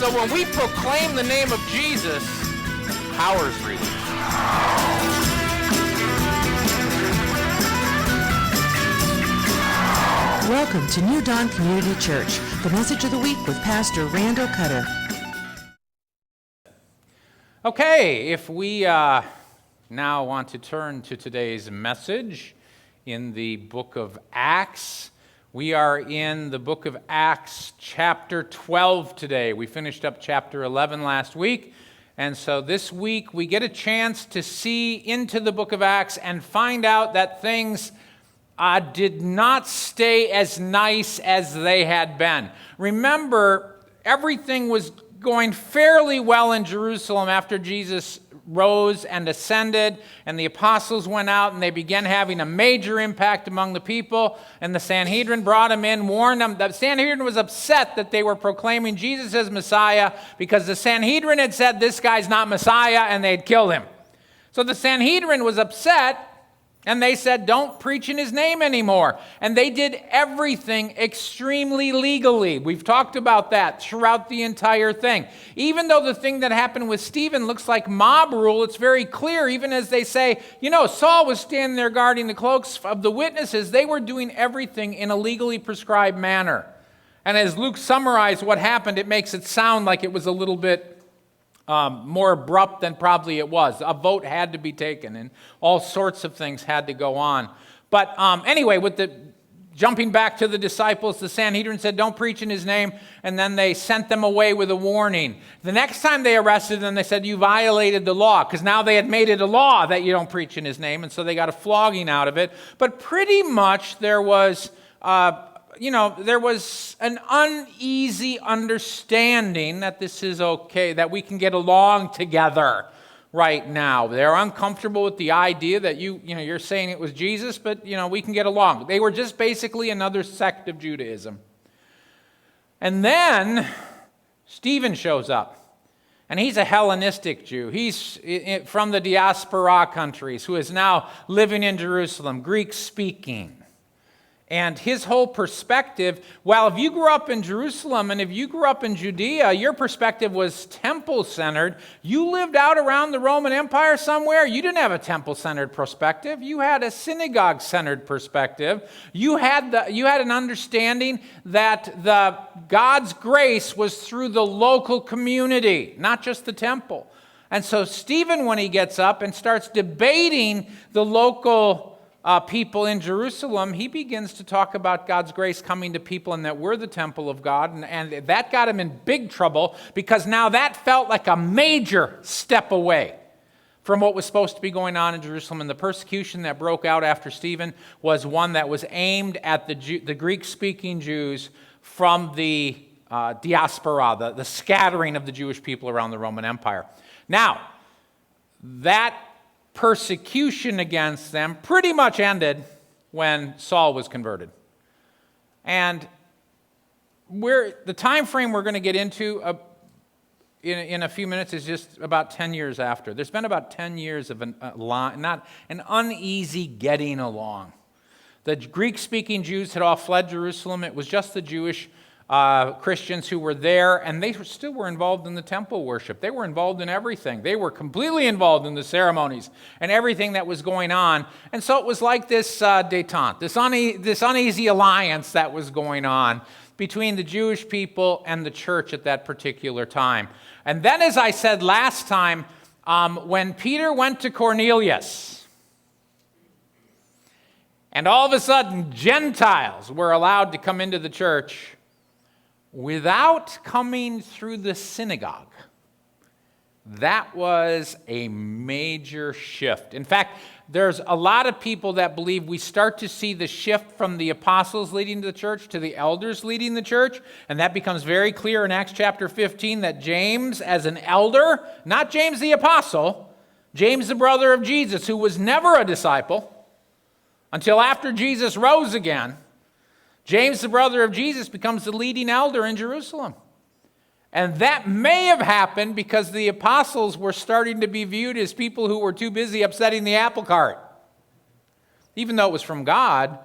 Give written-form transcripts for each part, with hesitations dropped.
So when we proclaim the name of Jesus, power is released. Welcome to New Dawn Community Church, the message of the week with Pastor Randall Cutter. Okay, if we now want to turn to today's message in the book of Acts. We are in the book of Acts, chapter 12 today. We finished up chapter 11 last week, and so this week we get a chance to see into the book of Acts and find out that things did not stay as nice as they had been. Remember, everything was going fairly well in Jerusalem after Jesus rose and ascended, and the apostles went out and they began having a major impact among the people, and the Sanhedrin brought them in, warned them. The Sanhedrin was upset that they were proclaiming Jesus as Messiah because the Sanhedrin had said this guy's not Messiah and they'd kill him. So the Sanhedrin was upset, and they said, don't preach in his name anymore. And they did everything extremely legally. We've talked about that throughout the entire thing. Even though the thing that happened with Stephen looks like mob rule, it's very clear, even as they say, Saul was standing there guarding the cloaks of the witnesses, they were doing everything in a legally prescribed manner. And as Luke summarized what happened, it makes it sound like it was a little bit more abrupt than probably it was. A vote had to be taken, and all sorts of things had to go on. But anyway, jumping back to the disciples, the Sanhedrin said, don't preach in his name, and then they sent them away with a warning. The next time they arrested them, they said, you violated the law, because now they had made it a law that you don't preach in his name, and so they got a flogging out of it. But pretty much there was there was an uneasy understanding that this is okay, that we can get along together right now. They're uncomfortable with the idea that you're saying it was Jesus, but we can get along. They were just basically another sect of Judaism. And then Stephen shows up, and he's a Hellenistic Jew. He's from the diaspora countries who is now living in Jerusalem, Greek speaking. And his whole perspective, well, if you grew up in Jerusalem and if you grew up in Judea, your perspective was temple-centered. You lived out around the Roman Empire somewhere, you didn't have a temple-centered perspective. You had a synagogue-centered perspective. You had an understanding that God's grace was through the local community, not just the temple. And so Stephen, when he gets up and starts debating the local people in Jerusalem, he begins to talk about God's grace coming to people and that we're the temple of God. And that got him in big trouble because now that felt like a major step away from what was supposed to be going on in Jerusalem. And the persecution that broke out after Stephen was one that was aimed at the Greek-speaking Jews from the diaspora, the scattering of the Jewish people around the Roman Empire. Now, that persecution against them pretty much ended when Saul was converted. And the time frame we're going to get into in a few minutes is just about 10 years after. There's been about 10 years of an uneasy getting along. The Greek-speaking Jews had all fled Jerusalem. It was just the Jewish Christians who were there, and they still were involved in the temple worship. They were involved in everything. They were completely involved in the ceremonies and everything that was going on. And so it was like this détente, this uneasy alliance that was going on between the Jewish people and the church at that particular time. And then, as I said last time, when Peter went to Cornelius, and all of a sudden Gentiles were allowed to come into the church without coming through the synagogue. That was a major shift. In fact, there's a lot of people that believe we start to see the shift from the apostles leading the church to the elders leading the church, and that becomes very clear in Acts chapter 15 that James, as an elder, not James the apostle, James the brother of Jesus, who was never a disciple until after Jesus rose again, James, the brother of Jesus, becomes the leading elder in Jerusalem. And that may have happened because the apostles were starting to be viewed as people who were too busy upsetting the apple cart. Even though it was from God,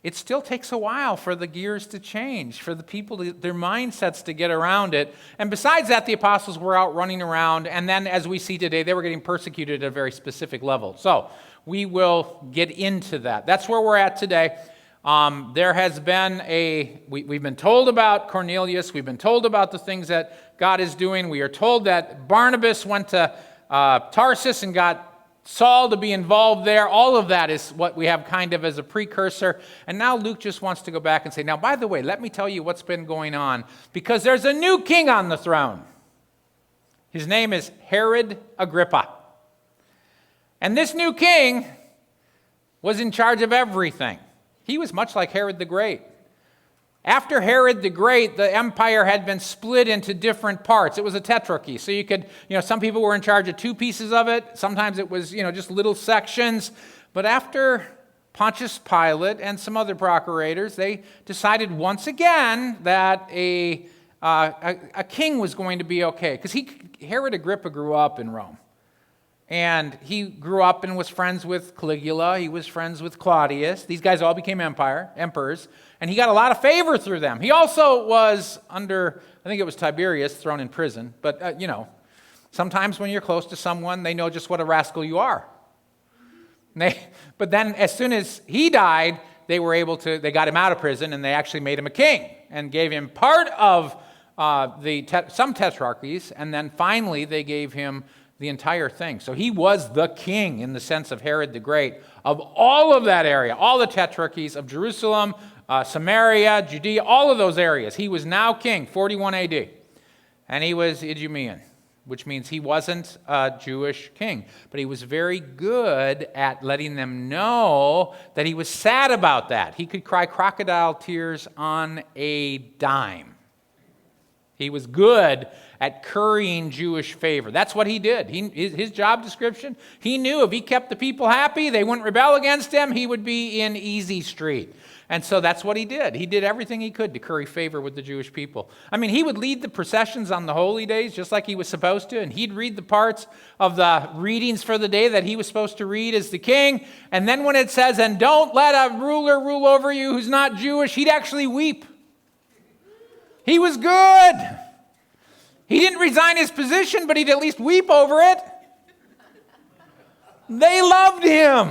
it still takes a while for the gears to change, for the people, their mindsets to get around it. And besides that, the apostles were out running around, and then as we see today, they were getting persecuted at a very specific level. So we will get into that. That's where we're at today. There has been we've been told about Cornelius. We've been told about the things that God is doing. We are told that Barnabas went to Tarsus and got Saul to be involved there. All of that is what we have kind of as a precursor. And now Luke just wants to go back and say, now, by the way, let me tell you what's been going on, because there's a new king on the throne. His name is Herod Agrippa. And this new king was in charge of everything. He was much like Herod the Great. After Herod the Great, the empire had been split into different parts. It was a tetrarchy. So you could, some people were in charge of 2 pieces of it. Sometimes it was, just little sections. But after Pontius Pilate and some other procurators, they decided once again that a king was going to be okay. Because Herod Agrippa grew up in Rome. And he grew up and was friends with Caligula. He was friends with Claudius. These guys all became emperors. And he got a lot of favor through them. He also was under, I think it was Tiberius, thrown in prison. But, sometimes when you're close to someone, they know just what a rascal you are. But then as soon as he died, they got him out of prison, and they actually made him a king and gave him part of some tetrarchies. And then finally, they gave him the entire thing. So he was the king in the sense of Herod the Great of all of that area, all the tetrarchies of Jerusalem, Samaria, Judea, all of those areas. He was now king, 41 AD. And he was Idumean, which means he wasn't a Jewish king. But he was very good at letting them know that he was sad about that. He could cry crocodile tears on a dime. He was good at currying Jewish favor. That's what he did. His job description, he knew if he kept the people happy, they wouldn't rebel against him, he would be in easy street. And so that's what he did. He did everything he could to curry favor with the Jewish people. I mean, he would lead the processions on the holy days just like he was supposed to, and he'd read the parts of the readings for the day that he was supposed to read as the king. And then when it says, and don't let a ruler rule over you who's not Jewish, he'd actually weep. He was good. He didn't resign his position, but he'd at least weep over it. They loved him.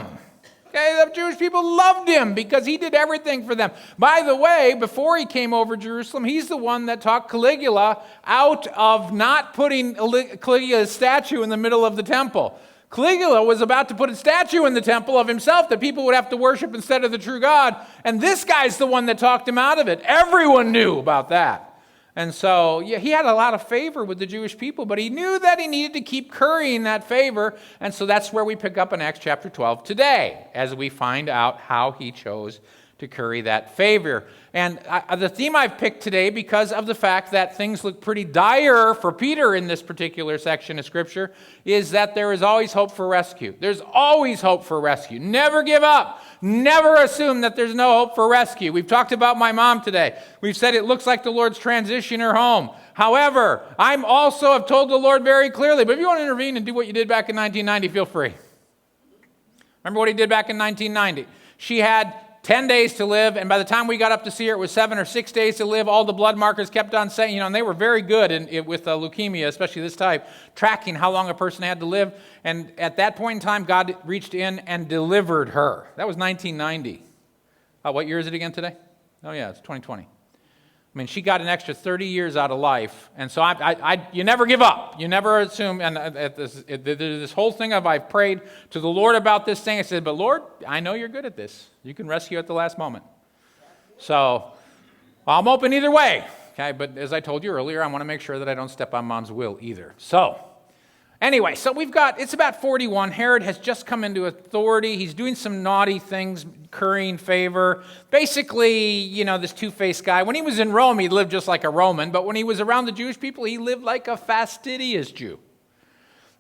Okay, the Jewish people loved him because he did everything for them. By the way, before he came over Jerusalem, he's the one that talked Caligula out of not putting Caligula's statue in the middle of the temple. Caligula was about to put a statue in the temple of himself that people would have to worship instead of the true God, and this guy's the one that talked him out of it. Everyone knew about that. And so, he had a lot of favor with the Jewish people, but he knew that he needed to keep currying that favor, and so that's where we pick up in Acts chapter 12 today, as we find out how he chose to curry that favor. And the theme I've picked today, because of the fact that things look pretty dire for Peter in this particular section of Scripture, is that there is always hope for rescue. There's always hope for rescue. Never give up. Never assume that there's no hope for rescue. We've talked about my mom today. We've said it looks like the Lord's transitioning her home. However, I'm also have told the Lord very clearly, but if you want to intervene and do what you did back in 1990, feel free. Remember what he did back in 1990? She had 10 days to live, and by the time we got up to see her, it was 7 or 6 days to live. All the blood markers kept on saying, and they were very good with leukemia, especially this type, tracking how long a person had to live. And at that point in time, God reached in and delivered her. That was 1990. What year is it again today? Oh yeah, it's 2020. I mean, she got an extra 30 years out of life, and so you never give up. You never assume, and this whole thing of I've prayed to the Lord about this thing. I said, but Lord, I know you're good at this. You can rescue at the last moment. So I'm open either way, okay? But as I told you earlier, I want to make sure that I don't step on Mom's will either. So anyway, it's about 41. Herod has just come into authority. He's doing some naughty things, currying favor. Basically, this two-faced guy. When he was in Rome, he lived just like a Roman, but when he was around the Jewish people, he lived like a fastidious Jew.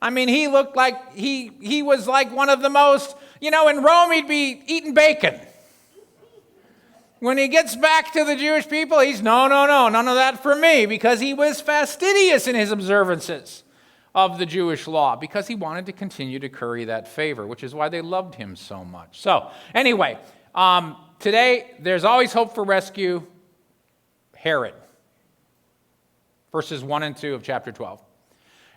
I mean, he looked like, he was like one of the most, in Rome, he'd be eating bacon. When he gets back to the Jewish people, he's, no, none of that for me, because he was fastidious in his observances of the Jewish law, because he wanted to continue to curry that favor, which is why they loved him so much. So anyway, Today, there's always hope for rescue. Herod. Verses 1 and 2 of chapter 12.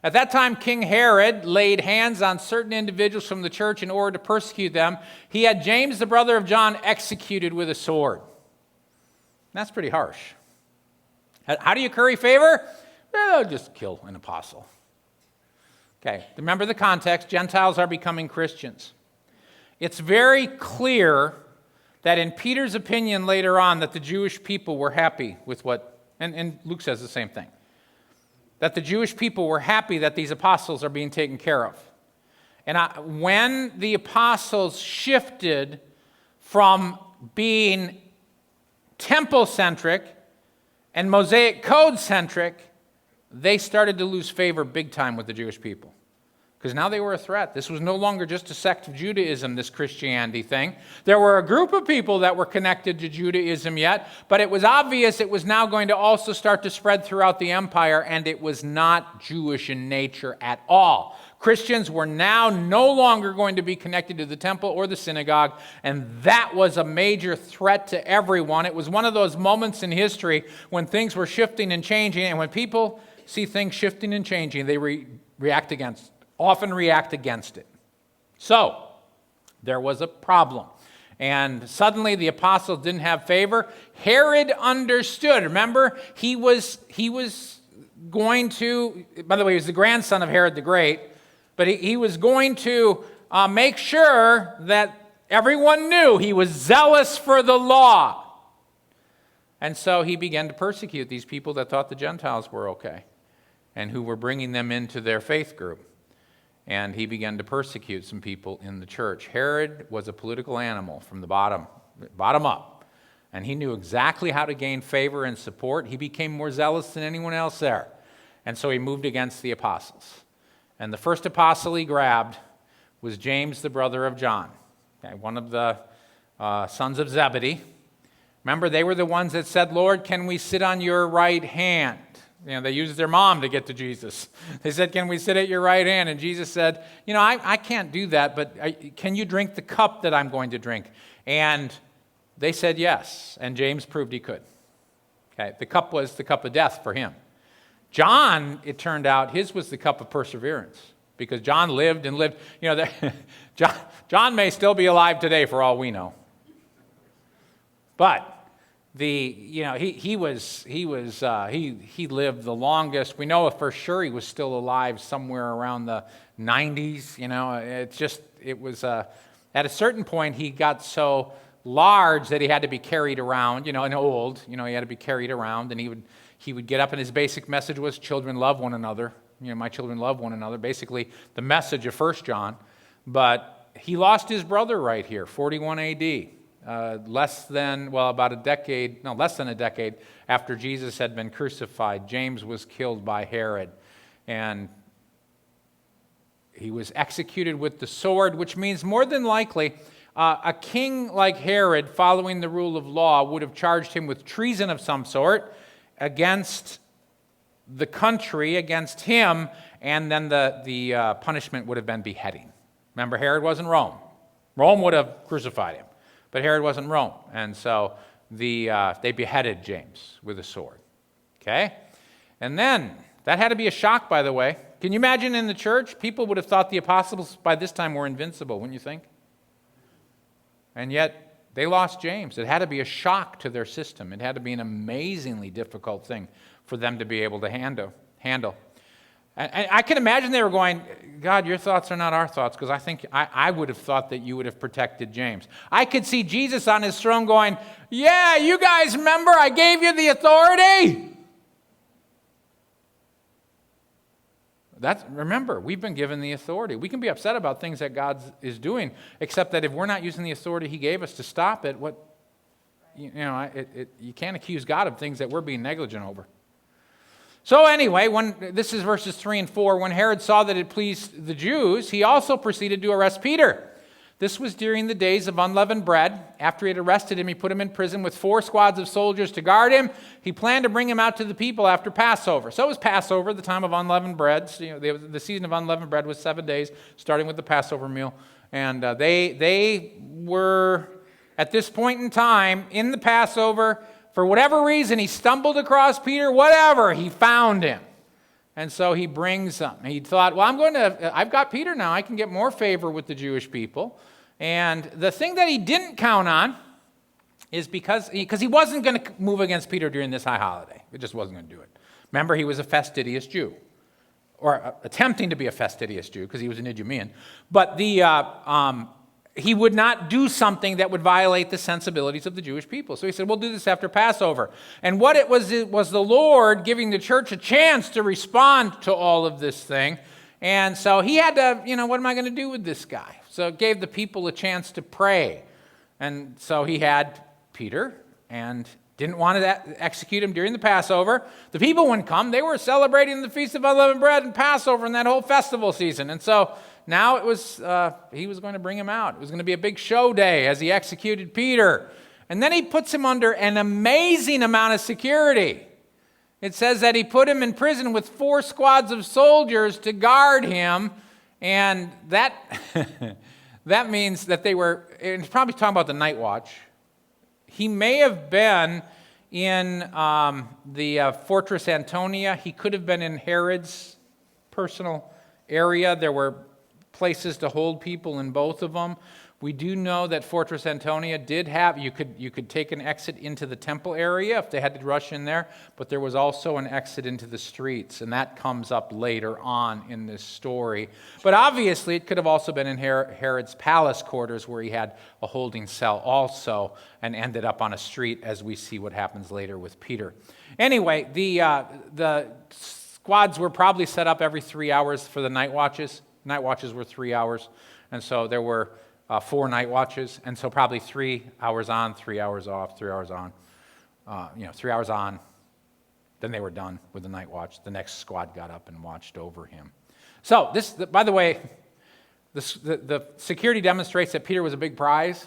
At that time, King Herod laid hands on certain individuals from the church in order to persecute them. He had James, the brother of John, executed with a sword. That's pretty harsh. How do you curry favor? Just kill an apostle. Okay, remember the context. Gentiles are becoming Christians. It's very clear that in Peter's opinion later on that the Jewish people were happy with what, and Luke says the same thing, that the Jewish people were happy that these apostles are being taken care of. And when the apostles shifted from being temple-centric and Mosaic code-centric, they started to lose favor big time with the Jewish people. Because now they were a threat. This was no longer just a sect of Judaism, this Christianity thing. There were a group of people that were connected to Judaism yet, but it was obvious it was now going to also start to spread throughout the empire, and it was not Jewish in nature at all. Christians were now no longer going to be connected to the temple or the synagogue, and that was a major threat to everyone. It was one of those moments in history when things were shifting and changing, and when people see things shifting and changing, they often react against it. So, there was a problem. And suddenly the apostles didn't have favor. Herod understood. Remember, he was going to, by the way, he was the grandson of Herod the Great, but he was going to make sure that everyone knew he was zealous for the law. And so he began to persecute these people that thought the Gentiles were okay and who were bringing them into their faith group. And he began to persecute some people in the church. Herod was a political animal from the bottom up. And he knew exactly how to gain favor and support. He became more zealous than anyone else there. And so he moved against the apostles. And the first apostle he grabbed was James, the brother of John, one of the sons of Zebedee. Remember, they were the ones that said, "Lord, can we sit on your right hand?" They used their mom to get to Jesus. They said, "Can we sit at your right hand?" And Jesus said, I can't do that, but can you drink the cup that I'm going to drink? And they said yes, and James proved he could. Okay, the cup was the cup of death for him. John, it turned out, his was the cup of perseverance, because John lived and lived. John may still be alive today for all we know. But he lived the longest. We know for sure he was still alive somewhere around the 90s. At a certain point he got so large that he had to be carried around. And old. He had to be carried around, and he would get up, and his basic message was, "Children, love one another." My children love one another. Basically, the message of 1 John. But he lost his brother right here, 41 A.D. Less than a decade after Jesus had been crucified. James was killed by Herod, and he was executed with the sword, which means more than likely a king like Herod, following the rule of law, would have charged him with treason of some sort against the country, against him, and then the punishment would have been beheading. Remember, Herod wasn't Rome. Rome would have crucified him. But Herod wasn't Rome, and so they beheaded James with a sword. Okay? And then, that had to be a shock, by the way. Can you imagine in the church? People would have thought the apostles by this time were invincible, wouldn't you think? And yet, they lost James. It had to be a shock to their system. It had to be an amazingly difficult thing for them to be able to handle. I can imagine they were going, "God, your thoughts are not our thoughts," because I think I would have thought that you would have protected James. I could see Jesus on his throne going, "Yeah, you guys remember I gave you the authority?" Remember, we've been given the authority. We can be upset about things that God is doing, except that if we're not using the authority he gave us to stop it, you can't accuse God of things that we're being negligent over. So anyway, this is verses 3 and 4. When Herod saw that it pleased the Jews, he also proceeded to arrest Peter. This was during the days of unleavened bread. After he had arrested him, he put him in prison with 4 squads of soldiers to guard him. He planned to bring him out to the people after Passover. So it was Passover, the time of unleavened bread. So, the season of unleavened bread was 7 days, starting with the Passover meal. And they were at this point in time in the Passover, for whatever reason, he stumbled across Peter, whatever, he found him. And so he brings him. He thought, well, I've got Peter now. I can get more favor with the Jewish people. And the thing that he didn't count on is because he wasn't going to move against Peter during this high holiday. It just wasn't going to do it. Remember, he was a fastidious Jew, or attempting to be a fastidious Jew because he was an Idumean. But he would not do something that would violate the sensibilities of the Jewish people. So he said, we'll do this after Passover. And what it was the Lord giving the church a chance to respond to all of this thing. And so he had to, what am I going to do with this guy? So it gave the people a chance to pray. And so he had Peter and didn't want to execute him during the Passover. The people wouldn't come. They were celebrating the Feast of Unleavened Bread and Passover and that whole festival season. And so now he was going to bring him out. It was going to be a big show day as he executed Peter. And then he puts him under an amazing amount of security. It says that he put him in prison with 4 squads of soldiers to guard him. And that that means that they were, it's probably talking about the night watch. He may have been in the Fortress Antonia. He could have been in Herod's personal area. There were places to hold people in both of them. We do know that Fortress Antonia did have, you could take an exit into the temple area if they had to rush in there, but there was also an exit into the streets, and that comes up later on in this story. But obviously, it could have also been in Herod's palace quarters where he had a holding cell also, and ended up on a street, as we see what happens later with Peter. Anyway, the squads were probably set up every 3 hours for the night watches. Night watches were 3 hours, and so there were 4 night watches, and so probably 3 hours on, 3 hours off, 3 hours on. 3 hours on, then they were done with the night watch. The next squad got up and watched over him. So this, by the way, the security demonstrates that Peter was a big prize,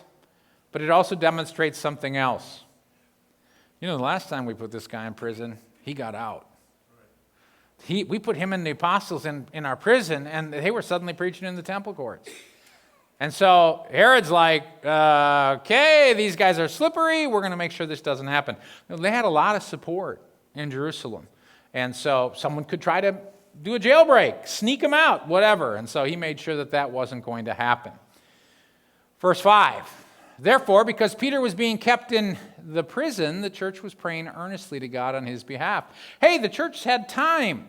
but it also demonstrates something else. The last time we put this guy in prison, he got out. We put him and the apostles in our prison, and they were suddenly preaching in the temple courts. And so Herod's like, okay, these guys are slippery. We're going to make sure this doesn't happen. They had a lot of support in Jerusalem. And so someone could try to do a jailbreak, sneak them out, whatever. And so he made sure that that wasn't going to happen. Verse 5, therefore, because Peter was being kept in the prison, the church was praying earnestly to God on his behalf. Hey, the church had time.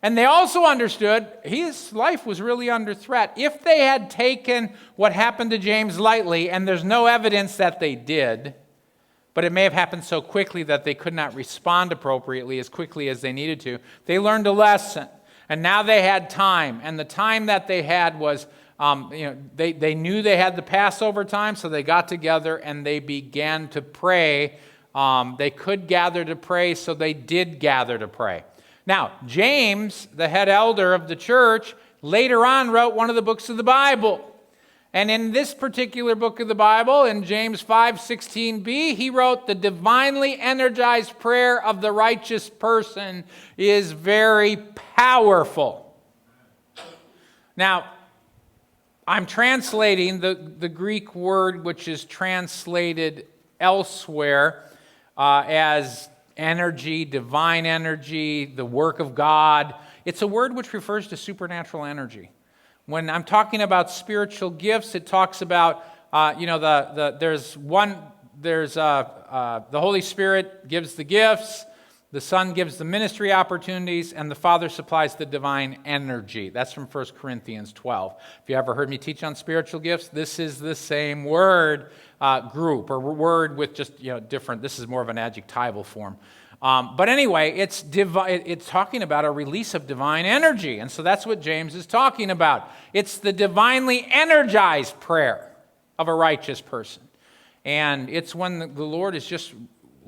And they also understood his life was really under threat. If they had taken what happened to James lightly, and there's no evidence that they did, but it may have happened so quickly that they could not respond appropriately as quickly as they needed to, they learned a lesson. And now they had time. And the time that they had was, they knew they had the Passover time, so they got together and they began to pray. They could gather to pray, so they did gather to pray. Now, James, the head elder of the church, later on wrote one of the books of the Bible. And in this particular book of the Bible, in James 5:16b, he wrote, the divinely energized prayer of the righteous person is very powerful. Now, I'm translating the Greek word which is translated elsewhere as energy, divine energy, the work of God. It's a word which refers to supernatural energy. When I'm talking about spiritual gifts, it talks about, there's the Holy Spirit gives the gifts, the Son gives the ministry opportunities, and the Father supplies the divine energy. That's from 1 Corinthians 12. If you ever heard me teach on spiritual gifts, this is the same word group, or word with just different. This is more of an adjectival form. But anyway, it's talking about a release of divine energy, and so that's what James is talking about. It's the divinely energized prayer of a righteous person, and it's when the Lord is just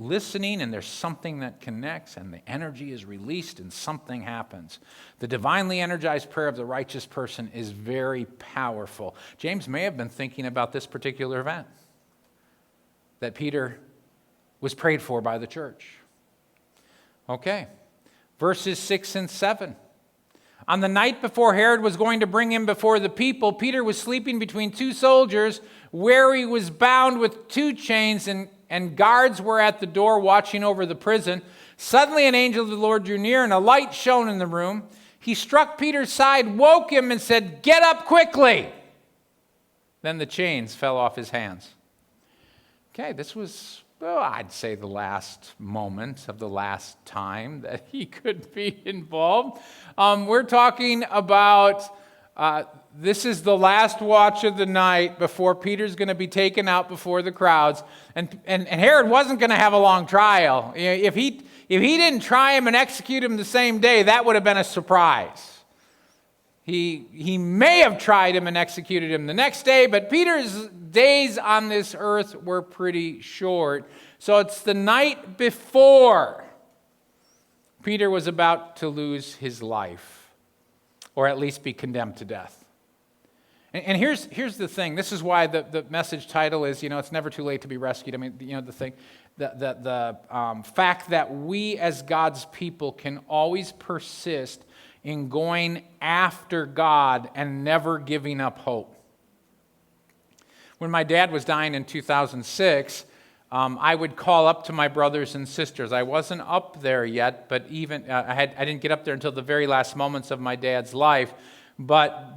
listening and there's something that connects and the energy is released and something happens. The divinely energized prayer of the righteous person is very powerful. James may have been thinking about this particular event that Peter was prayed for by the church. Okay, verses 6 and 7. On the night before Herod was going to bring him before the people, Peter was sleeping between two soldiers, where he was bound with two chains, and guards were at the door watching over the prison. Suddenly an angel of the Lord drew near, and a light shone in the room. He struck Peter's side, woke him, and said, "Get up quickly!" Then the chains fell off his hands. Okay, this was, well, I'd say the last moment of the last time that he could be involved. We're talking about, this is the last watch of the night before Peter's going to be taken out before the crowds. And Herod wasn't going to have a long trial. If he didn't try him and execute him the same day, that would have been a surprise. He may have tried him and executed him the next day, but Peter's days on this earth were pretty short. So it's the night before Peter was about to lose his life, or at least be condemned to death. And here's the thing. This is why the message title is, it's never too late to be rescued. I mean, the thing, the fact that we as God's people can always persist in going after God and never giving up hope. When my dad was dying in 2006, I would call up to my brothers and sisters. I wasn't up there yet, but even I didn't get up there until the very last moments of my dad's life. But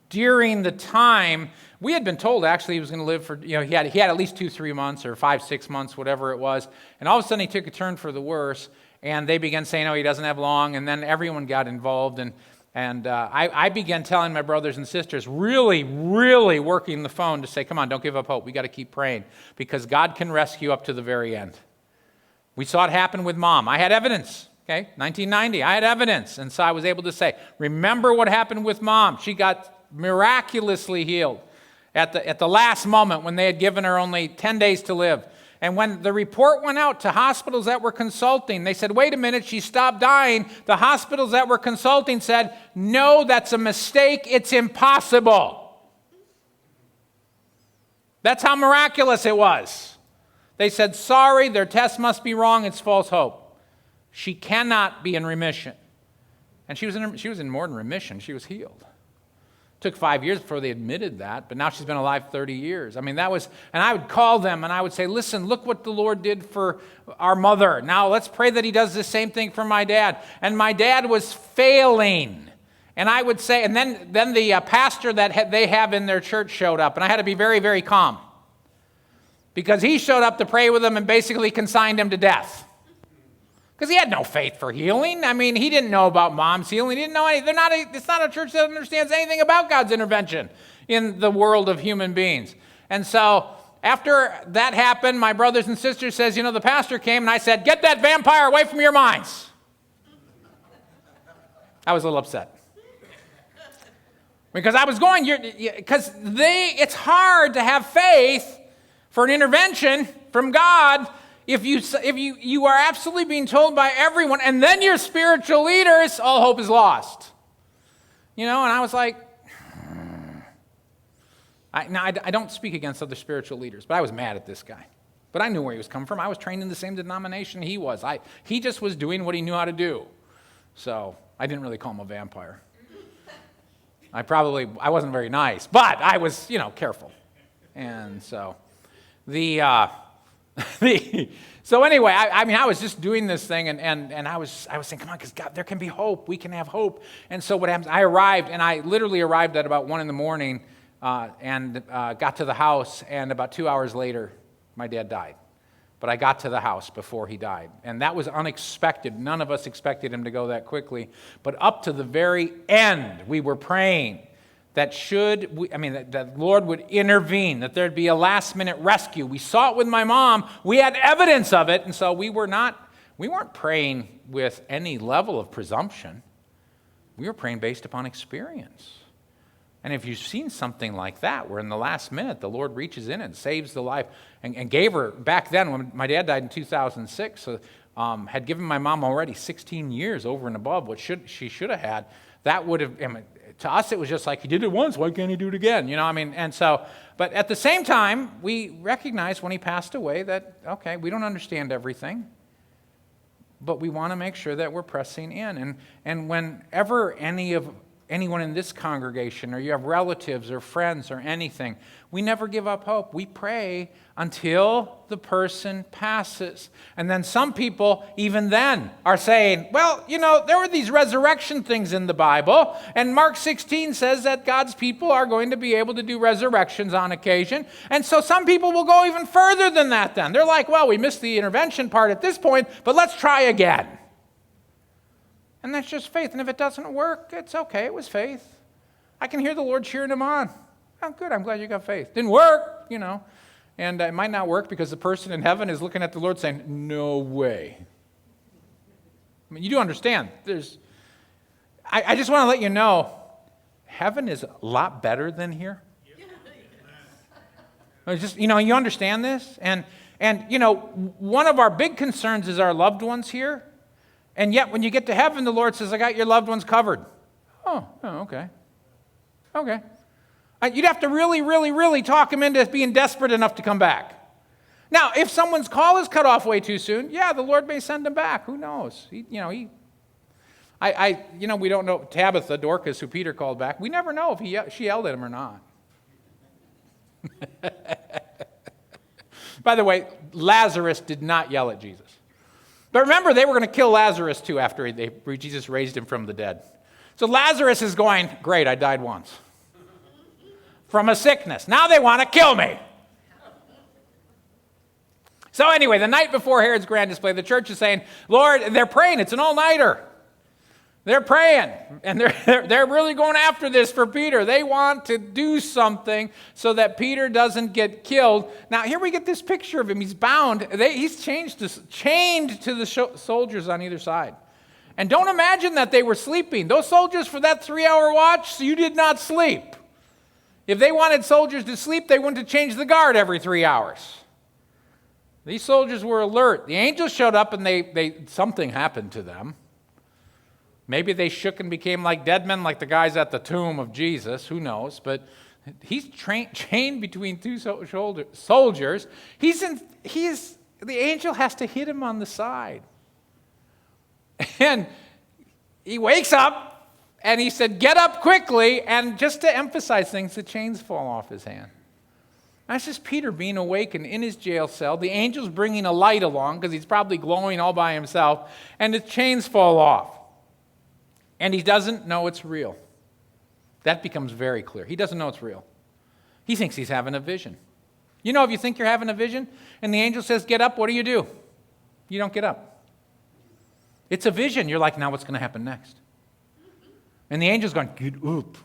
during the time, we had been told actually he was going to live for, he had at least 2-3 months or 5-6 months, whatever it was. And all of a sudden he took a turn for the worse. And they began saying, he doesn't have long. And then everyone got involved. And I began telling my brothers and sisters, really, really working the phone to say, come on, don't give up hope. We got to keep praying because God can rescue up to the very end. We saw it happen with Mom. I had evidence, 1990. I had evidence. And so I was able to say, remember what happened with Mom. She got miraculously healed at the last moment when they had given her only 10 days to live. And when the report went out to hospitals that were consulting, they said, wait a minute, she stopped dying. The hospitals that were consulting said, no, that's a mistake. It's impossible. That's how miraculous it was. They said, sorry, their test must be wrong. It's false hope. She cannot be in remission. And she was in more than remission. She was healed. Took 5 years before they admitted that, but now she's been alive 30 years. I mean, and I would call them and I would say, listen, look what the Lord did for our mother. Now let's pray that he does the same thing for my dad. And my dad was failing. And I would say, and then the pastor that they have in their church showed up, and I had to be very, very calm. Because he showed up to pray with them and basically consigned him to death. Because he had no faith for healing. I mean, he didn't know about Mom's healing. He didn't know anything. It's not a church that understands anything about God's intervention in the world of human beings. And so after that happened, my brothers and sisters says, the pastor came and I said, get that vampire away from your minds. I was a little upset. Because I was going, it's hard to have faith for an intervention from God if you are absolutely being told by everyone, and then your spiritual leaders, all hope is lost. And I was like, I don't speak against other spiritual leaders, but I was mad at this guy. But I knew where he was coming from. I was trained in the same denomination he was. He just was doing what he knew how to do. So I didn't really call him a vampire. I wasn't very nice, but I was, careful. And so so anyway, I was just doing this thing, and I was saying, come on, because God, there can be hope. We can have hope. And so what happens, I arrived, and I literally arrived at about 1 a.m, and got to the house, and about 2 hours later, my dad died. But I got to the house before he died. And that was unexpected. None of us expected him to go that quickly. But up to the very end, we were praying that that Lord would intervene, that there'd be a last-minute rescue. We saw it with my mom. We had evidence of it, and so we weren't praying with any level of presumption. We were praying based upon experience. And if you've seen something like that, where in the last minute the Lord reaches in and saves the life, and gave her, back then, when my dad died in 2006, so, had given my mom already 16 years over and above what she should have had, that would have, to us, it was just like, he did it once, why can't he do it again? And so, but at the same time, we recognized when he passed away that, okay, we don't understand everything, but we want to make sure that we're pressing in. And whenever anyone in this congregation, or you have relatives or friends or anything, we never give up hope. We pray until the person passes. And then some people, even then, are saying, well, there were these resurrection things in the Bible, and Mark 16 says that God's people are going to be able to do resurrections on occasion. And so some people will go even further than that then. They're like, well, we missed the intervention part at this point, but let's try again. And that's just faith. And if it doesn't work, it's okay. It was faith. I can hear the Lord cheering him on. Oh, good. I'm glad you got faith. Didn't work, And it might not work because the person in heaven is looking at the Lord saying, no way. I mean, you do understand. I just want to let you know, heaven is a lot better than here. You understand this? And one of our big concerns is our loved ones here. And yet, when you get to heaven, the Lord says, I got your loved ones covered. Oh, okay. Okay. You'd have to really, really, really talk them into being desperate enough to come back. Now, if someone's call is cut off way too soon, yeah, the Lord may send them back. Who knows? We don't know Tabitha, Dorcas, who Peter called back. We never know if she yelled at him or not. By the way, Lazarus did not yell at Jesus. But remember, they were going to kill Lazarus too after Jesus raised him from the dead. So Lazarus is going, great, I died once from a sickness. Now they want to kill me. So anyway, the night before Herod's grand display, the church is saying, Lord, they're praying. It's an all-nighter. They're praying, and they're really going after this for Peter. They want to do something so that Peter doesn't get killed. Now, here we get this picture of him. He's bound. He's chained to the soldiers on either side. And don't imagine that they were sleeping. Those soldiers, for that 3-hour watch, you did not sleep. If they wanted soldiers to sleep, they wouldn't have changed the guard every 3 hours. These soldiers were alert. The angels showed up, and something happened to them. Maybe they shook and became like dead men, like the guys at the tomb of Jesus. Who knows? But he's chained between two soldiers. The angel has to hit him on the side. And he wakes up, and he said, get up quickly. And just to emphasize things, the chains fall off his hand. That's just Peter being awakened in his jail cell. The angel's bringing a light along because he's probably glowing all by himself. And the chains fall off. And he doesn't know it's real. That becomes very clear. He doesn't know it's real. He thinks he's having a vision. If you think you're having a vision and the angel says, get up, what do? You don't get up. It's a vision. You're like, now what's going to happen next? And the angel's going, get up,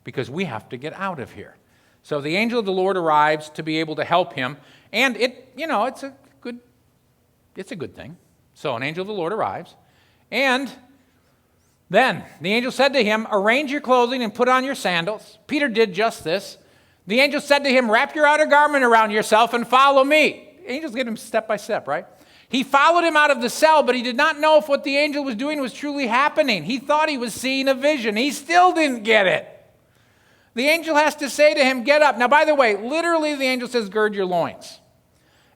because we have to get out of here. So the angel of the Lord arrives to be able to help him. And it's a good thing. So an angel of the Lord arrives. And then the angel said to him, arrange your clothing and put on your sandals. Peter did just this. The angel said to him, wrap your outer garment around yourself and follow me. Angels get him step by step, right? He followed him out of the cell, but he did not know if what the angel was doing was truly happening. He thought he was seeing a vision. He still didn't get it. The angel has to say to him, get up. Now, by the way, literally the angel says, gird your loins.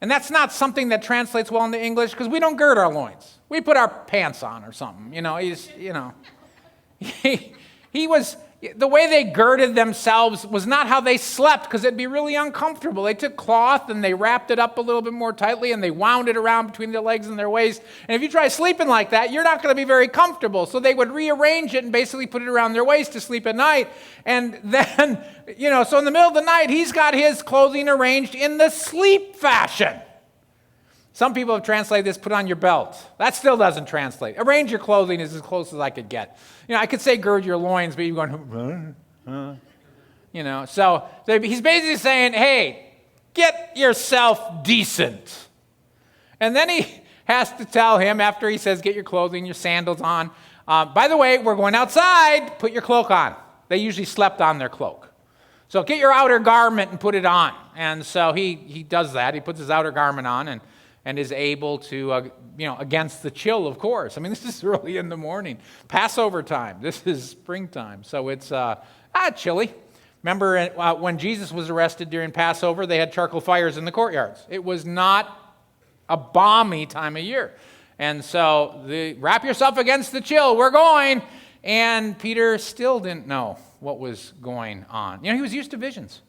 And that's not something that translates well into English, because we don't gird our loins. We put our pants on or something. He was, the way they girded themselves was not how they slept, because it'd be really uncomfortable. They took cloth and they wrapped it up a little bit more tightly and they wound it around between their legs and their waist. And if you try sleeping like that, you're not going to be very comfortable. So they would rearrange it and basically put it around their waist to sleep at night. And then, so in the middle of the night, he's got his clothing arranged in the sleep fashion. Some people have translated this, put on your belt. That still doesn't translate. Arrange your clothing is as close as I could get. I could say gird your loins, but you're going, So he's basically saying, hey, get yourself decent. And then he has to tell him, after he says, get your clothing, your sandals on. By the way, we're going outside, put your cloak on. They usually slept on their cloak. So get your outer garment and put it on. And so he does that. He puts his outer garment on and is able to, against the chill, of course. I mean, this is early in the morning. Passover time. This is springtime. So it's chilly. Remember when Jesus was arrested during Passover, they had charcoal fires in the courtyards. It was not a balmy time of year. And so, wrap yourself against the chill, we're going. And Peter still didn't know what was going on. He was used to visions.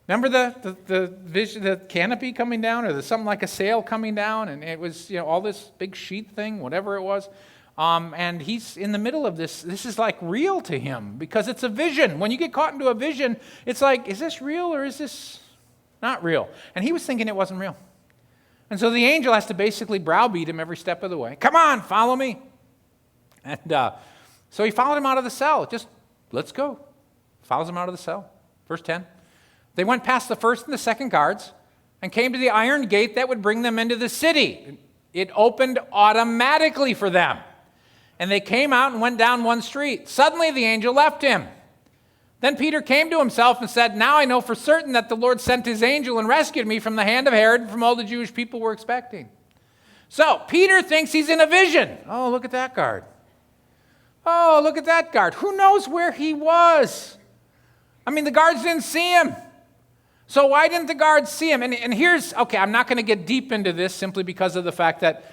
Remember the vision, the canopy coming down, or something like a sail coming down, and it was all this big sheet thing, whatever it was. And he's in the middle of this. This is like real to him because it's a vision. When you get caught into a vision, it's like, is this real or is this not real? And he was thinking it wasn't real. And so the angel has to basically browbeat him every step of the way. Come on, follow me. And so he followed him out of the cell. Just, let's go. Follows him out of the cell. Verse 10. They went past the first and the second guards and came to the iron gate that would bring them into the city. It opened automatically for them. And they came out and went down one street. Suddenly the angel left him. Then Peter came to himself and said, now I know for certain that the Lord sent his angel and rescued me from the hand of Herod and from all the Jewish people were expecting. So Peter thinks he's in a vision. Oh, look at that guard. Oh, look at that guard. Who knows where he was? I mean, the guards didn't see him. So why didn't the guards see him? And here's, okay, I'm not going to get deep into this simply because of the fact that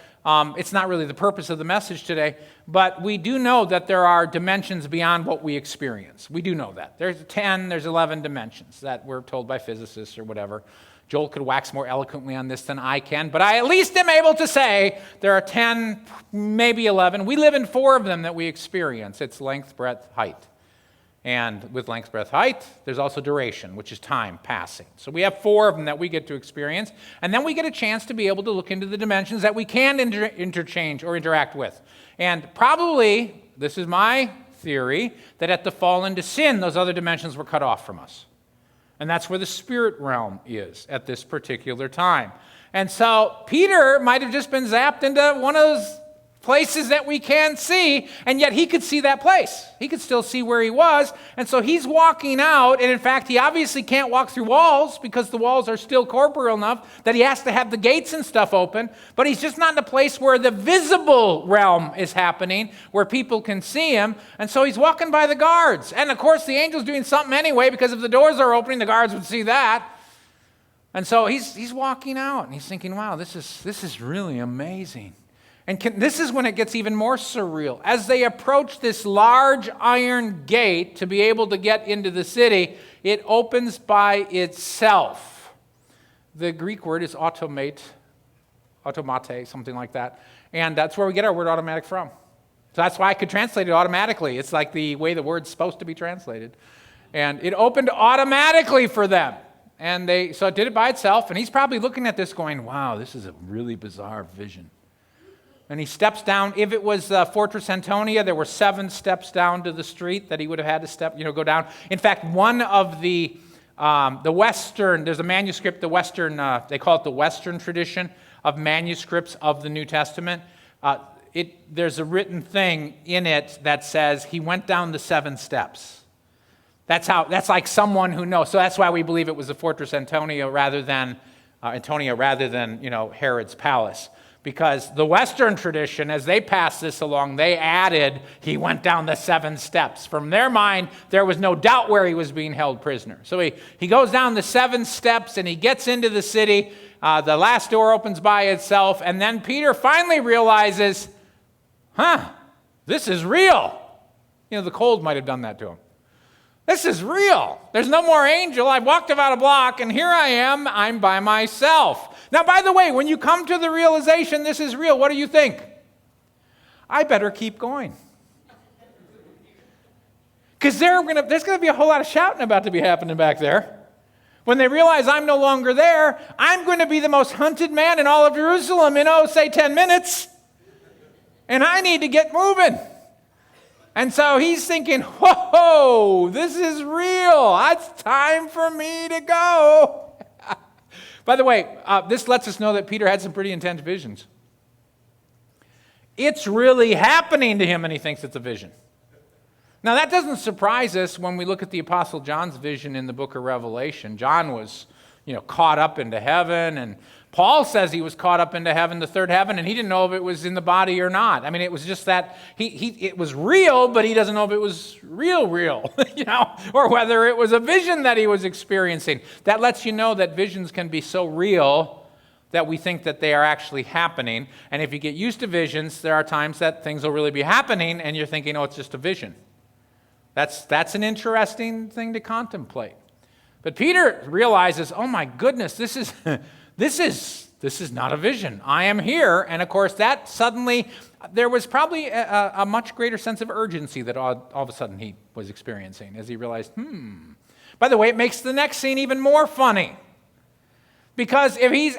it's not really the purpose of the message today, but we do know that there are dimensions beyond what we experience. We do know that. There's 10, there's 11 dimensions that we're told by physicists or whatever. Joel could wax more eloquently on this than I can, but I at least am able to say there are 10, maybe 11. We live in 4 of them that we experience. It's length, breadth, height. And with length, breadth, height, there's also duration, which is time passing. So we have 4 of them that we get to experience. And then we get a chance to be able to look into the dimensions that we can interchange or interact with. And probably, this is my theory, that at the fall into sin, those other dimensions were cut off from us. And that's where the spirit realm is at this particular time. And so Peter might have just been zapped into one of those places that we can see, and yet he could see that place. He could still see where he was, and so he's walking out, and in fact, he obviously can't walk through walls because the walls are still corporeal enough that he has to have the gates and stuff open, but he's just not in a place where the visible realm is happening, where people can see him, and so he's walking by the guards. And of course, the angel's doing something anyway, because if the doors are opening, the guards would see that. And so he's walking out, and he's thinking, wow, this is really amazing. And this is when it gets even more surreal. As they approach this large iron gate to be able to get into the city, it opens by itself. The Greek word is automate, something like that. And that's where we get our word automatic from. So that's why I could translate it automatically. It's like the way the word's supposed to be translated. And it opened automatically for them. And so it did it by itself. And he's probably looking at this going, wow, this is a really bizarre vision. And he steps down. If it was Fortress Antonia, there were 7 steps down to the street that he would have had to go down. In fact, one of the Western, there's a manuscript, they call it the Western tradition of manuscripts of the New Testament. There's a written thing in it that says he went down the 7 steps. That's like someone who knows. So that's why we believe it was the Fortress Antonia rather than Herod's palace. Because the Western tradition, as they passed this along, they added, he went down the 7 steps. From their mind, there was no doubt where he was being held prisoner. So he goes down the 7 steps and he gets into the city. The last door opens by itself. And then Peter finally realizes, this is real. The cold might have done that to him. This is real. There's no more angel. I've walked about a block, and here I am. I'm by myself. Now, by the way, when you come to the realization this is real, what do you think? I better keep going. Because there's going to be a whole lot of shouting about to be happening back there. When they realize I'm no longer there, I'm going to be the most hunted man in all of Jerusalem in, 10 minutes. And I need to get moving. And so he's thinking, whoa, this is real. It's time for me to go. By the way, this lets us know that Peter had some pretty intense visions. It's really happening to him, and he thinks it's a vision. Now, that doesn't surprise us when we look at the Apostle John's vision in the book of Revelation. John was, caught up into heaven, and Paul says he was caught up into heaven, the third heaven, and he didn't know if it was in the body or not. I mean, it was just that it was real, but he doesn't know if it was real, or whether it was a vision that he was experiencing. That lets you know that visions can be so real that we think that they are actually happening. And if you get used to visions, there are times that things will really be happening and you're thinking, oh, it's just a vision. That's an interesting thing to contemplate. But Peter realizes, oh my goodness, this is not a vision. I am here. And of course, that suddenly, there was probably a much greater sense of urgency that all of a sudden he was experiencing as he realized, By the way, it makes the next scene even more funny. Because if he's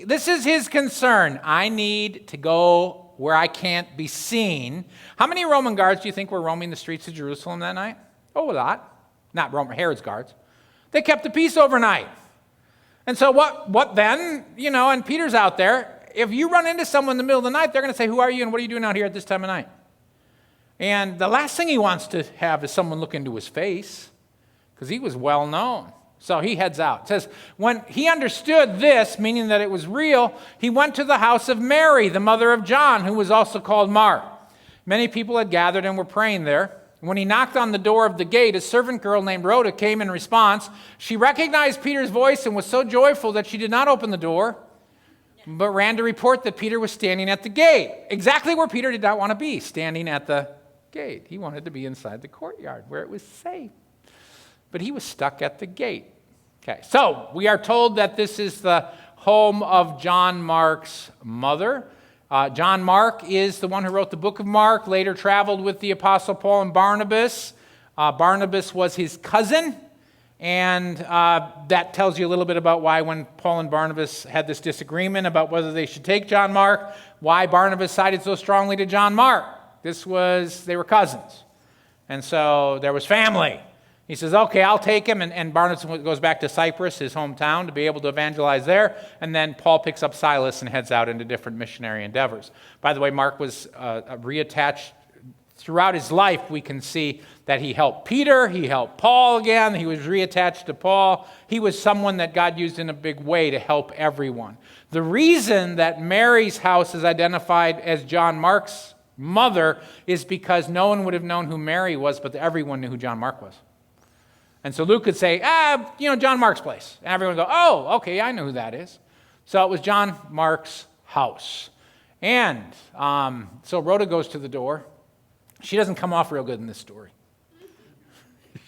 this is his concern. I need to go where I can't be seen. How many Roman guards do you think were roaming the streets of Jerusalem that night? Oh, a lot. Not Herod's guards. They kept the peace overnight. And so what then? And Peter's out there. If you run into someone in the middle of the night, they're going to say, who are you and what are you doing out here at this time of night? And the last thing he wants to have is someone look into his face, because he was well known. So he heads out. It says, when he understood this, meaning that it was real, he went to the house of Mary, the mother of John, who was also called Mark. Many people had gathered and were praying there. When he knocked on the door of the gate, a servant girl named Rhoda came in response. She recognized Peter's voice and was so joyful that she did not open the door, but ran to report that Peter was standing at the gate, exactly where Peter did not want to be, standing at the gate. He wanted to be inside the courtyard where it was safe, but he was stuck at the gate. Okay, so we are told that this is the home of John Mark's mother. John Mark is the one who wrote the book of Mark, later traveled with the Apostle Paul and Barnabas. Barnabas was his cousin, and that tells you a little bit about why when Paul and Barnabas had this disagreement about whether they should take John Mark, why Barnabas sided so strongly to John Mark. They were cousins, and so there was family. He says, okay, I'll take him, and Barnabas goes back to Cyprus, his hometown, to be able to evangelize there, and then Paul picks up Silas and heads out into different missionary endeavors. By the way, Mark was reattached throughout his life. We can see that he helped Peter, he helped Paul again, he was reattached to Paul. He was someone that God used in a big way to help everyone. The reason that Mary's house is identified as John Mark's mother is because no one would have known who Mary was, but everyone knew who John Mark was. And so Luke could say, John Mark's place. And everyone would go, oh, okay, I know who that is. So it was John Mark's house. And so Rhoda goes to the door. She doesn't come off real good in this story.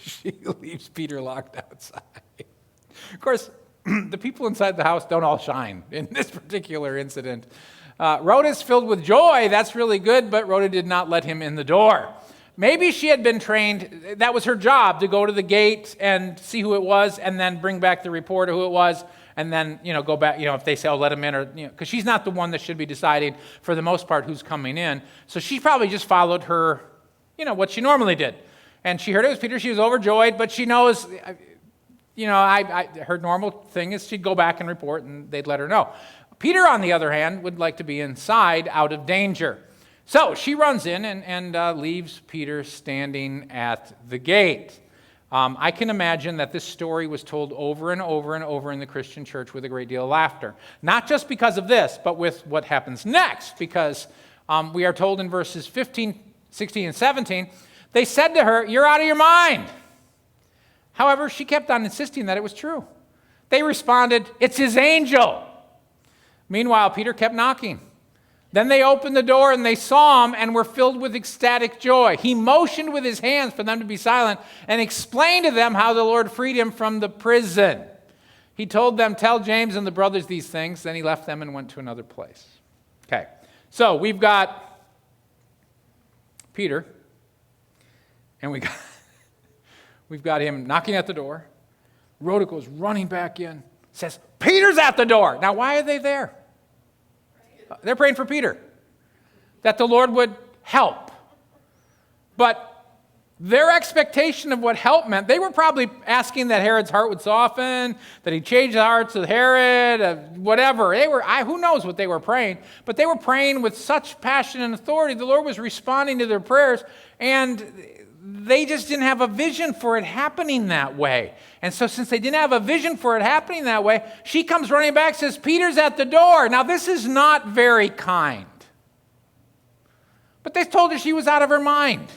She leaves Peter locked outside. Of course, the people inside the house don't all shine in this particular incident. Rhoda's filled with joy. That's really good, but Rhoda did not let him in the door. Maybe she had been trained, that was her job, to go to the gate and see who it was and then bring back the report of who it was and then, go back, if they say, oh, let him in, or, because she's not the one that should be deciding for the most part who's coming in. So she probably just followed her, what she normally did. And she heard it was Peter, she was overjoyed, but she knows, her normal thing is she'd go back and report and they'd let her know. Peter, on the other hand, would like to be inside out of danger. So she runs in and leaves Peter standing at the gate. I can imagine that this story was told over and over and over in the Christian church with a great deal of laughter. Not just because of this, but with what happens next. Because we are told in verses 15, 16, and 17, they said to her, "You're out of your mind." However, she kept on insisting that it was true. They responded, "It's his angel." Meanwhile, Peter kept knocking. Then they opened the door and they saw him and were filled with ecstatic joy. He motioned with his hands for them to be silent and explained to them how the Lord freed him from the prison. He told them, "Tell James and the brothers these things." Then he left them and went to another place. Okay, so we've got Peter, and we've got him knocking at the door. Rhoda goes running back in, says, "Peter's at the door." Now, why are they there? They're praying for Peter, that the Lord would help. But their expectation of what help meant, they were probably asking that Herod's heart would soften, that he'd change the hearts of Herod, whatever. Who knows what they were praying, but they were praying with such passion and authority. The Lord was responding to their prayers, and they just didn't have a vision for it happening that way. And so since they didn't have a vision for it happening that way, she comes running back, says, "Peter's at the door." Now, this is not very kind. But they told her she was out of her mind.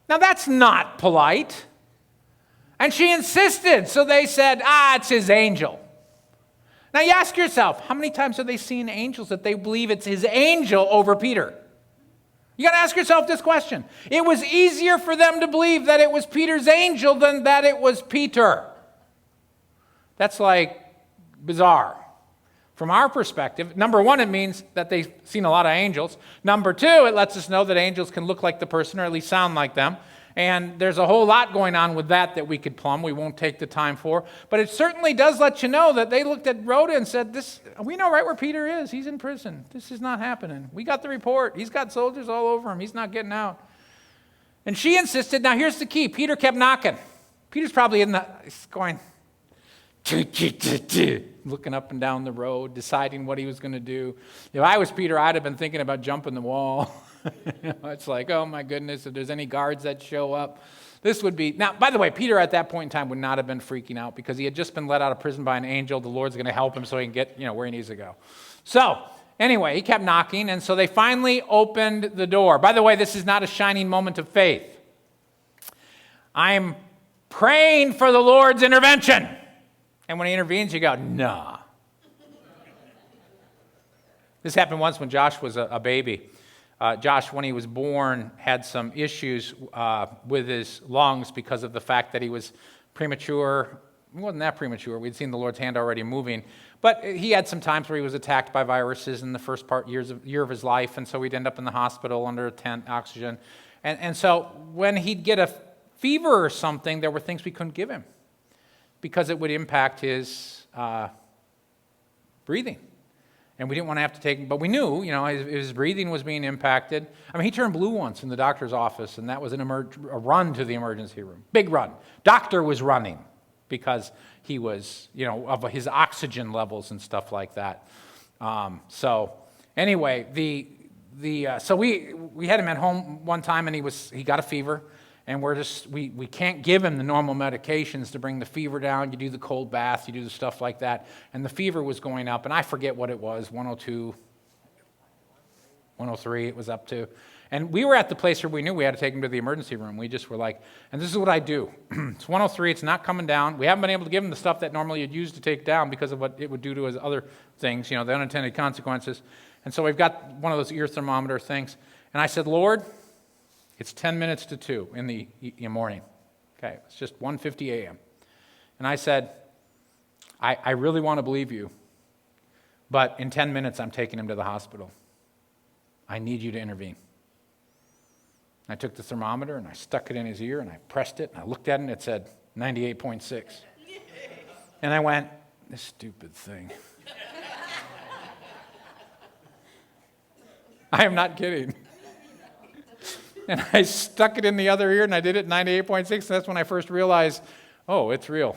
Now, that's not polite. And she insisted, so they said, "It's his angel." Now you ask yourself, how many times have they seen angels that they believe it's his angel over Peter? You got to ask yourself this question. It was easier for them to believe that it was Peter's angel than that it was Peter. That's like bizarre. From our perspective, number one, it means that they've seen a lot of angels. Number two, it lets us know that angels can look like the person or at least sound like them. And there's a whole lot going on with that we could plumb. We won't take the time for. But it certainly does let you know that they looked at Rhoda and said, we know right where Peter is. He's in prison. This is not happening. We got the report. He's got soldiers all over him. He's not getting out. And she insisted. Now here's the key. Peter kept knocking. Peter's probably he's going, looking up and down the road, deciding what he was going to do. If I was Peter, I'd have been thinking about jumping the wall. It's like, oh my goodness, if there's any guards that show up, this would be... Now, by the way, Peter at that point in time would not have been freaking out because he had just been let out of prison by an angel. The Lord's going to help him so he can get, where he needs to go. So, anyway, he kept knocking, and so they finally opened the door. By the way, this is not a shining moment of faith. I'm praying for the Lord's intervention. And when he intervenes, you go, nah. This happened once when Josh was a baby. Josh, when he was born, had some issues with his lungs because of the fact that he was premature. He wasn't that premature. We'd seen the Lord's hand already moving. But he had some times where he was attacked by viruses in the first year of his life, and so he'd end up in the hospital under a tent, oxygen. And so when he'd get a fever or something, there were things we couldn't give him because it would impact his breathing. And we didn't want to have to take him, but we knew, his breathing was being impacted. I mean, he turned blue once in the doctor's office, and that was a run to the emergency room. Big run. Doctor was running because he was, of his oxygen levels and stuff like that. So anyway, so we had him at home one time, and he got a fever. And we can't give him the normal medications to bring the fever down. You do the cold bath, you do the stuff like that. And the fever was going up, and I forget what it was, 102, 103 it was up to. And we were at the place where we knew we had to take him to the emergency room. We just were like, and this is what I do. It's 103, it's not coming down. We haven't been able to give him the stuff that normally you'd use to take down because of what it would do to his other things, the unintended consequences. And so we've got one of those ear thermometer things. And I said, Lord, it's 10 minutes to 2 in the morning. Okay, it's just 1:50 a.m. And I said, I really want to believe you, but in 10 minutes I'm taking him to the hospital. I need you to intervene. I took the thermometer and I stuck it in his ear and I pressed it and I looked at it and it said 98.6. And I went, this stupid thing. I am not kidding. And I stuck it in the other ear, and I did it 98.6, and that's when I first realized, oh, it's real.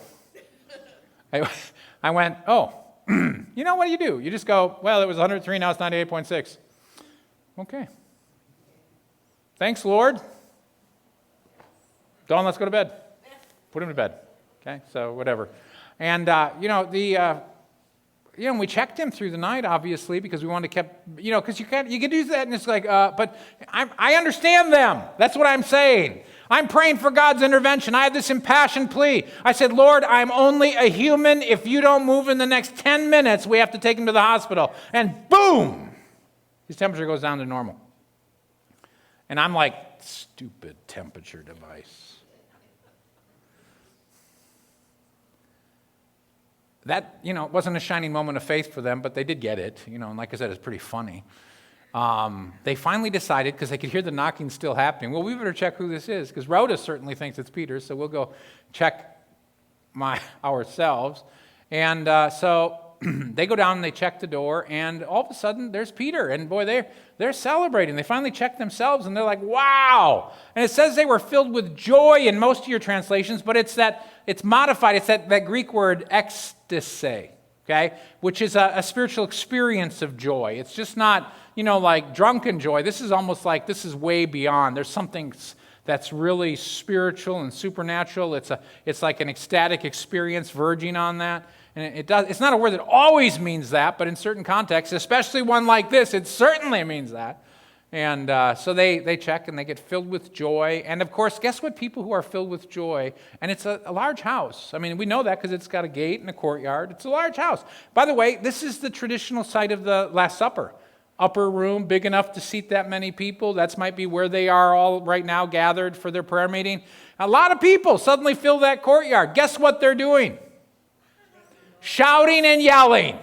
I went, oh, what do you do? You just go, well, it was 103, now it's 98.6. Okay. Thanks, Lord. Dawn, let's go to bed. Put him to bed. Okay, so whatever. And, we checked him through the night, obviously, because we wanted to keep, because you can do that, and it's like, but I understand them. That's what I'm saying. I'm praying for God's intervention. I have this impassioned plea. I said, Lord, I'm only a human. If you don't move in the next 10 minutes, we have to take him to the hospital. And boom, his temperature goes down to normal. And I'm like, stupid temperature device. That, wasn't a shining moment of faith for them, but they did get it, and like I said, it's pretty funny. They finally decided, because they could hear the knocking still happening, well, we better check who this is, because Rhoda certainly thinks it's Peter, so we'll go check ourselves. And so they go down and they check the door, and all of a sudden, there's Peter, and boy, they're celebrating. They finally check themselves, and they're like, wow! And it says they were filled with joy in most of your translations, but it's modified. It's that Greek word ecstasy, okay, which is a spiritual experience of joy. It's just not, like drunken joy. This is almost like this is way beyond. There's something that's really spiritual and supernatural. It's like an ecstatic experience verging on that. And it's not a word that always means that, but in certain contexts, especially one like this, it certainly means that. And so they check and they get filled with joy. And of course, guess what people who are filled with joy? And it's a large house. I mean, we know that because it's got a gate and a courtyard. It's a large house. By the way, this is the traditional site of the Last Supper. Upper room, big enough to seat that many people. That might be where they are all right now gathered for their prayer meeting. A lot of people suddenly fill that courtyard. Guess what they're doing? Shouting and yelling.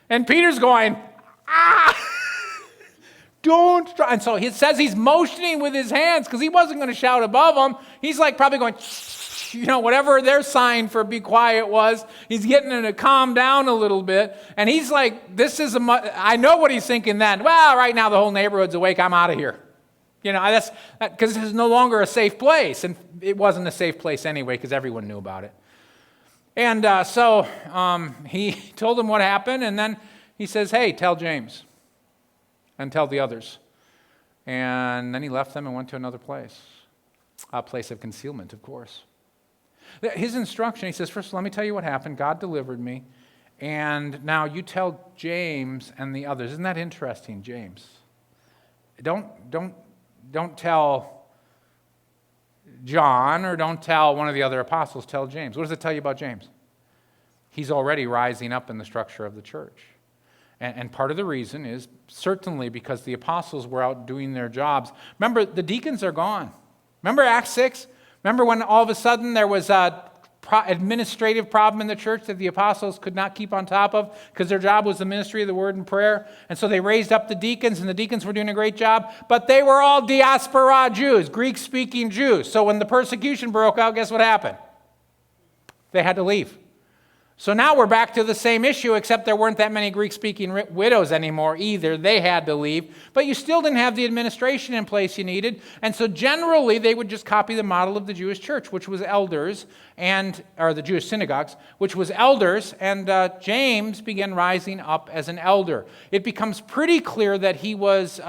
And Peter's going, ah! Don't try. And so he says he's motioning with his hands because he wasn't going to shout above them. He's like probably going, whatever their sign for be quiet was. He's getting them to calm down a little bit. And he's like, I know what he's thinking then. Well, right now the whole neighborhood's awake. I'm out of here. That's because this is no longer a safe place. And it wasn't a safe place anyway because everyone knew about it. And so he told them what happened. And then he says, hey, tell James. And tell the others. And then he left them and went to another place. A place of concealment, of course. His instruction, he says, first, let me tell you what happened. God delivered me. And now you tell James and the others. Isn't that interesting, James? Don't tell John or don't tell one of the other apostles. Tell James. What does it tell you about James? He's already rising up in the structure of the church. And part of the reason is certainly because the apostles were out doing their jobs. Remember, the deacons are gone. Remember Acts 6? Remember when all of a sudden there was an administrative problem in the church that the apostles could not keep on top of because their job was the ministry of the word and prayer? And so they raised up the deacons, and the deacons were doing a great job. But they were all diaspora Jews, Greek-speaking Jews. So when the persecution broke out, guess what happened? They had to leave. So now we're back to the same issue, except there weren't that many Greek-speaking widows anymore either. They had to leave. But you still didn't have the administration in place you needed. And so generally, they would just copy the model of the Jewish church, which was elders, or the Jewish synagogues, which was elders. And James began rising up as an elder. It becomes pretty clear that he was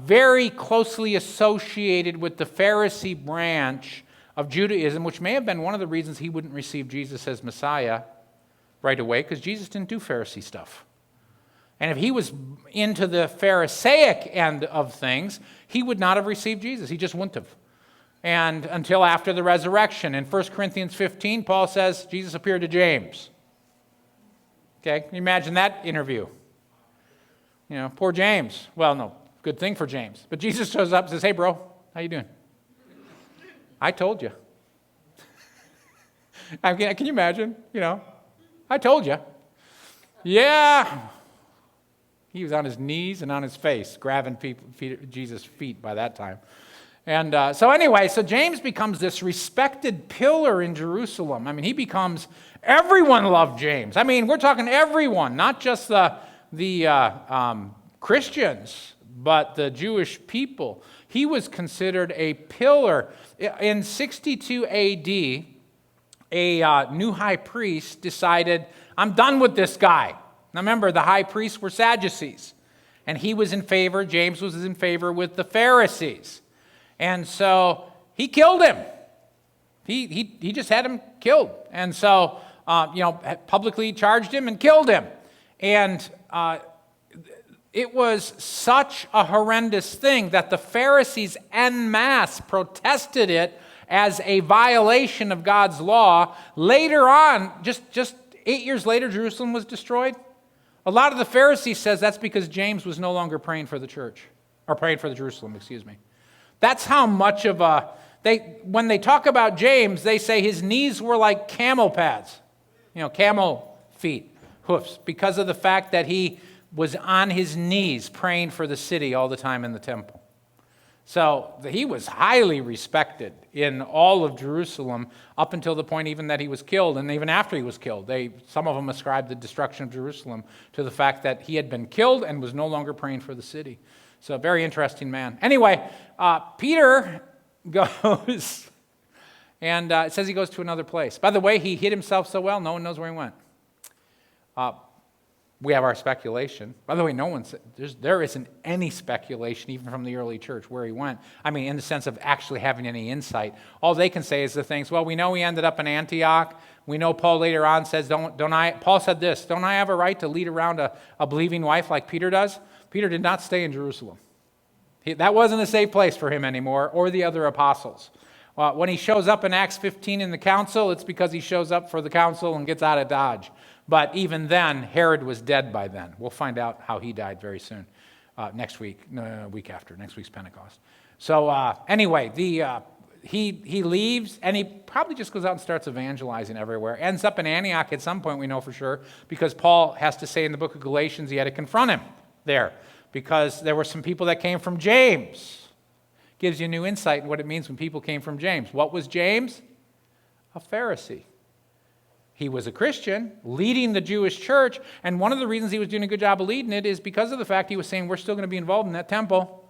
very closely associated with the Pharisee branch of Judaism, which may have been one of the reasons he wouldn't receive Jesus as Messiah right away, because Jesus didn't do Pharisee stuff. And if he was into the Pharisaic end of things, he would not have received Jesus. He just wouldn't have. And until after the resurrection. In 1 Corinthians 15, Paul says, Jesus appeared to James. Okay, can you imagine that interview? Poor James. Well, no, good thing for James. But Jesus shows up and says, hey, bro, how you doing? I told you. Can you imagine? I told you. Yeah. He was on his knees and on his face, grabbing Jesus' feet by that time. And so James becomes this respected pillar in Jerusalem. Everyone loved James. We're talking everyone, not just the Christians, but the Jewish people. He was considered a pillar. In 62 AD, a new high priest decided, I'm done with this guy. Now remember, the high priests were Sadducees. And James was in favor with the Pharisees. And so he killed him. He just had him killed. And so, publicly charged him and killed him. And it was such a horrendous thing that the Pharisees en masse protested it as a violation of God's law. Later on, just 8 years later, Jerusalem was destroyed. A lot of the Pharisees says that's because James was no longer praying for the church, or praying for the Jerusalem, excuse me. That's how much of when they talk about James, they say his knees were like camel pads, camel feet, hoofs, because of the fact that he was on his knees praying for the city all the time in the temple. So he was highly respected in all of Jerusalem up until the point even that he was killed, and even after he was killed. Some of them ascribed the destruction of Jerusalem to the fact that he had been killed and was no longer praying for the city. So a very interesting man. Anyway, Peter goes, and it says he goes to another place. By the way, he hid himself so well, no one knows where he went. We have our speculation. By the way, there isn't any speculation, even from the early church, where he went. In the sense of actually having any insight. All they can say is the things, well, we know he ended up in Antioch. We know Paul later on says, Paul said this, don't I have a right to lead around a believing wife like Peter does? Peter did not stay in Jerusalem. That wasn't a safe place for him anymore, or the other apostles. When he shows up in Acts 15 in the council, it's because he shows up for the council and gets out of Dodge. But even then, Herod was dead by then. We'll find out how he died very soon. Next week, no, week after. Next week's Pentecost. So anyway, he leaves, and he probably just goes out and starts evangelizing everywhere. Ends up in Antioch at some point, we know for sure, because Paul has to say in the book of Galatians he had to confront him there, because there were some people that came from James. Gives you new insight in what it means when people came from James. What was James? A Pharisee. He was a Christian leading the Jewish church, and one of the reasons he was doing a good job of leading it is because of the fact he was saying we're still going to be involved in that temple.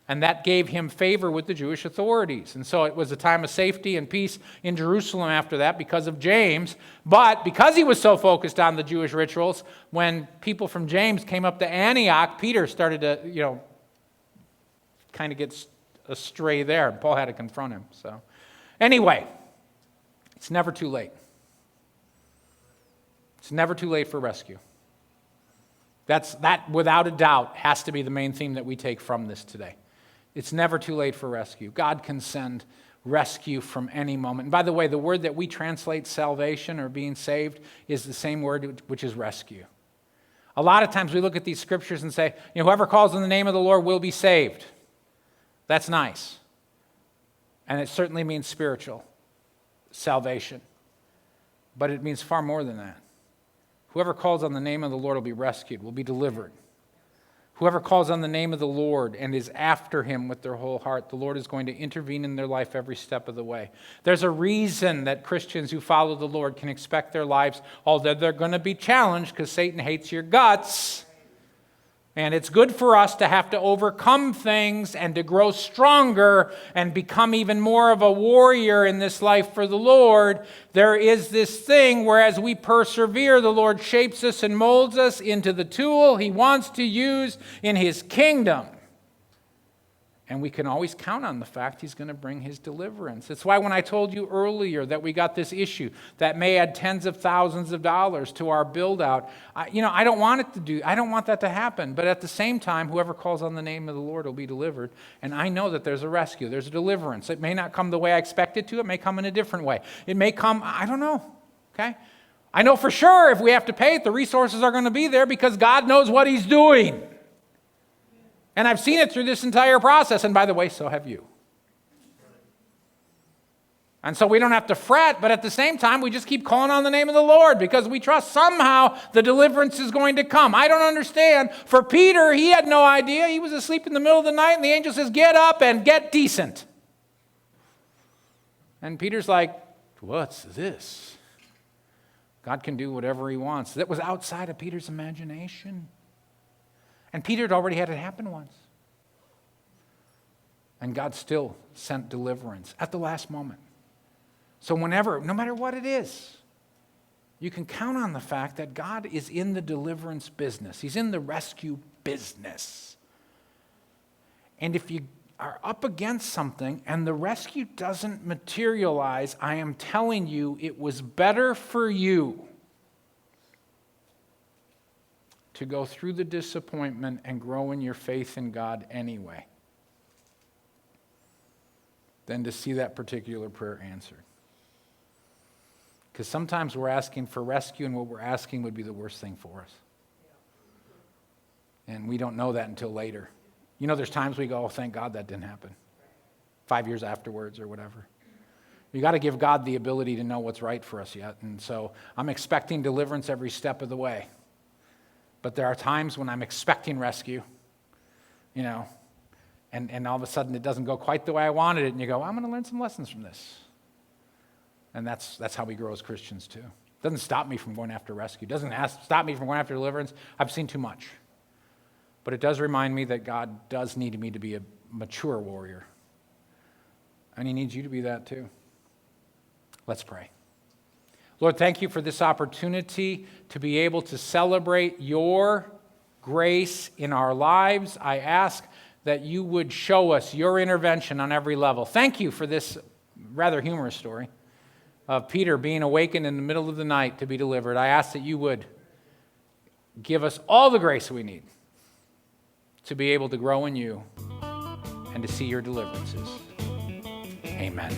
And that gave him favor with the Jewish authorities. And so it was a time of safety and peace in Jerusalem after that because of James. But because he was so focused on the Jewish rituals, when people from James came up to Antioch, Peter started to, kind of get astray there. And Paul had to confront him. So anyway, it's never too late. It's never too late for rescue. That, without a doubt, has to be the main theme that we take from this today. It's never too late for rescue. God can send rescue from any moment. And by the way, the word that we translate salvation or being saved is the same word, which is rescue. A lot of times we look at these scriptures and say, whoever calls on the name of the Lord will be saved. That's nice. And it certainly means spiritual salvation. But it means far more than that. Whoever calls on the name of the Lord will be rescued, will be delivered. Whoever calls on the name of the Lord and is after him with their whole heart, the Lord is going to intervene in their life every step of the way. There's a reason that Christians who follow the Lord can expect their lives, although they're going to be challenged because Satan hates your guts. And it's good for us to have to overcome things and to grow stronger and become even more of a warrior in this life for the Lord. There is this thing where as we persevere, the Lord shapes us and molds us into the tool He wants to use in His kingdom. And we can always count on the fact He's going to bring His deliverance. It's why when I told you earlier that we got this issue that may add tens of thousands of dollars to our build-out, I don't want that to happen. But at the same time, whoever calls on the name of the Lord will be delivered. And I know that there's a rescue. There's a deliverance. It may not come the way I expect it to. It may come in a different way. It may come, I don't know, okay? I know for sure if we have to pay it, the resources are going to be there because God knows what He's doing. And I've seen it through this entire process. And by the way, so have you. And so we don't have to fret, but at the same time, we just keep calling on the name of the Lord because we trust somehow the deliverance is going to come. I don't understand. For Peter, he had no idea. He was asleep in the middle of the night, and the angel says, get up and get decent. And Peter's like, what's this? God can do whatever He wants. That was outside of Peter's imagination. And Peter had already had it happen once. And God still sent deliverance at the last moment. So whenever, no matter what it is, you can count on the fact that God is in the deliverance business. He's in the rescue business. And if you are up against something and the rescue doesn't materialize, I am telling you, it was better for you to go through the disappointment and grow in your faith in God anyway than to see that particular prayer answered. Because sometimes we're asking for rescue and what we're asking would be the worst thing for us. And we don't know that until later. There's times we go, oh, thank God that didn't happen. 5 years afterwards or whatever. You got to give God the ability to know what's right for us yet. And so I'm expecting deliverance every step of the way. But there are times when I'm expecting rescue, and all of a sudden it doesn't go quite the way I wanted it, and you go, I'm going to learn some lessons from this. And that's how we grow as Christians too. It doesn't stop me from going after rescue. It doesn't stop me from going after deliverance. I've seen too much. But it does remind me that God does need me to be a mature warrior. And He needs you to be that too. Let's pray. Lord, thank You for this opportunity to be able to celebrate Your grace in our lives. I ask that You would show us Your intervention on every level. Thank You for this rather humorous story of Peter being awakened in the middle of the night to be delivered. I ask that You would give us all the grace we need to be able to grow in you and to see your deliverances. Amen.